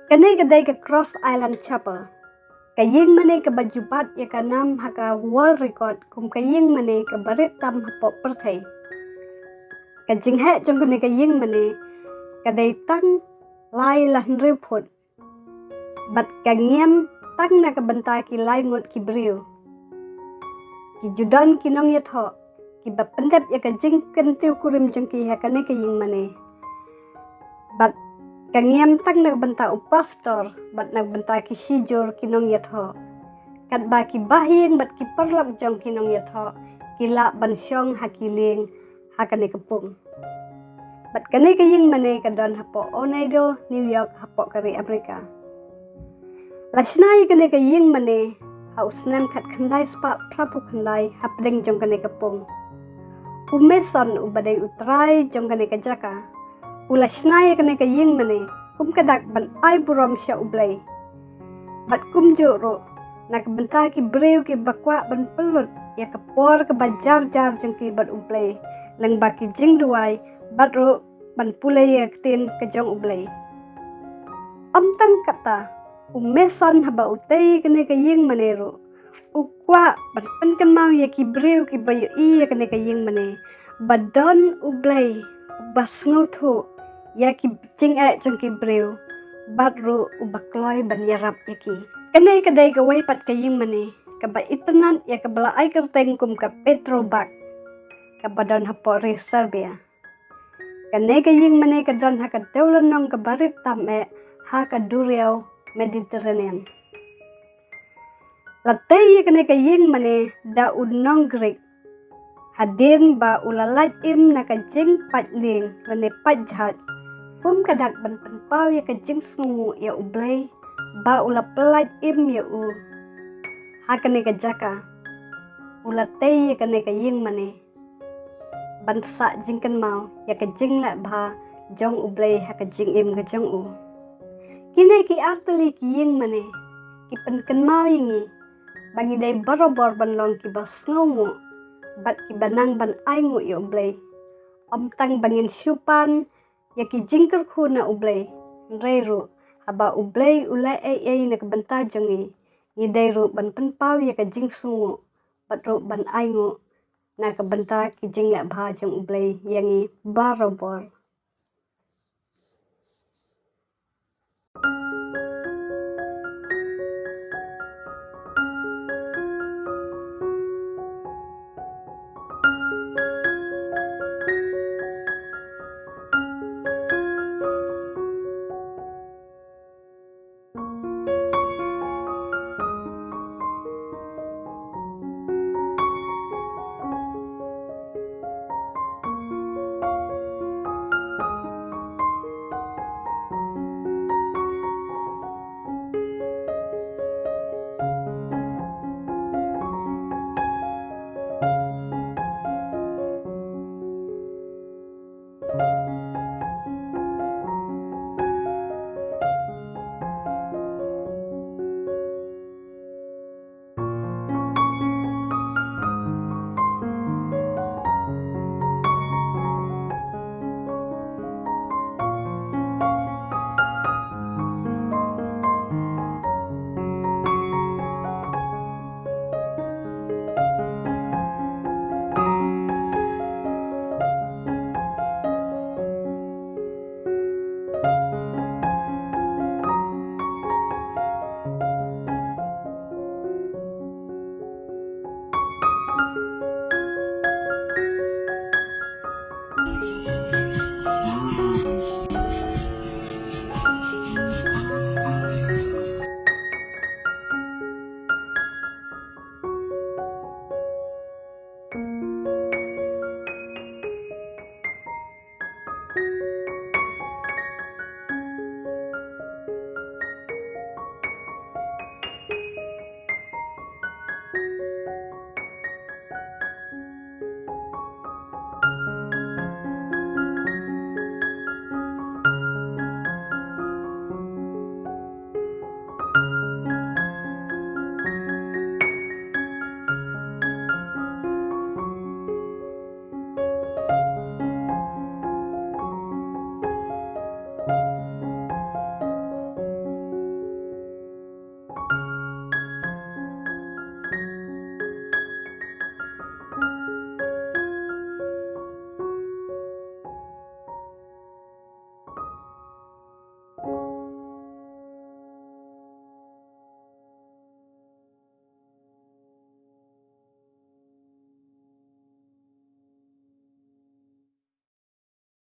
Kanai kadai ke Cross Island Chapel. Kaying mane ke bajubat ya ka nam haka world record kum kaying mane ke barit tam hapok pyrthei. Kajing he jong kene kaying mane kadai tang lai lan repot. Bat kangiem tang na ke bentai ki lai ngot ki brio. Ki judan ki nong yatho ki bapendep ya kajing kentiu kurim jong ki hakane kaying mane. Bat kangiem tang na benta upastor bat na benta ki sijor kinong yatho kat ba ki bahin bat ki perlak jong kinong yatho kila ban syong hakiling hakane kepung bat kane kaying mane kadon hapo onaido New York hapo kari Amerika lasnai kane kaying mane haus nem kat khandai spa prapu khandai hapdeng jong kane kepung umeson ubadai utrai jong kane kajaka ulasnai kane kaying mane kum kadak ban ai buram sya ublay bat kum juro nak benta ki breu ki bakwa ban pelut ya kapor ke bajar jar jeng ki bat ublay lang baki jing duai bat ro ban pulai ya tin ke jong ublay tang kata umesan haba utay kane kaying mane ro ukwa ban pen kemau ya ki breu ki bayu i ya kane kaying mane badon ublay bas ngothu ya ki cing jong ki breu bat ro ubakloy ban yarap yaki kanai kadai gawai pat kaying mane kaba itenan ya kabala ai kerteng kum ka petrobak kabadon hapo re Serbia kanai kaying mane kadon haka dewlynnong ka barit tame haka duriau Mediterranean latay kanai kaying mane dewlynnong Greek hadin ba ulalaj im nakajing patling lane pajhat kum kadak ban penpau ya kajing sungu ya ublay ba ula pelat im ya u hakane kajaka ulatay ya kane kaying mane bansa jingkan mau ya kajing la ba jong ublay hakajing im ka jong u kine ki arteli kiying mane ki penken mau yingi bangi dai barobor ban long ki bas ngomu bat ki banang ban aingu ya ublay tang bangin syupan ya ki jingker khuna ublay reiru haba ublay ulai ai nak benta jongi ni dairu ban penpau ya ka jing sungu patro ban aingu nak benta ki jing la bha jong ublay yangi barobor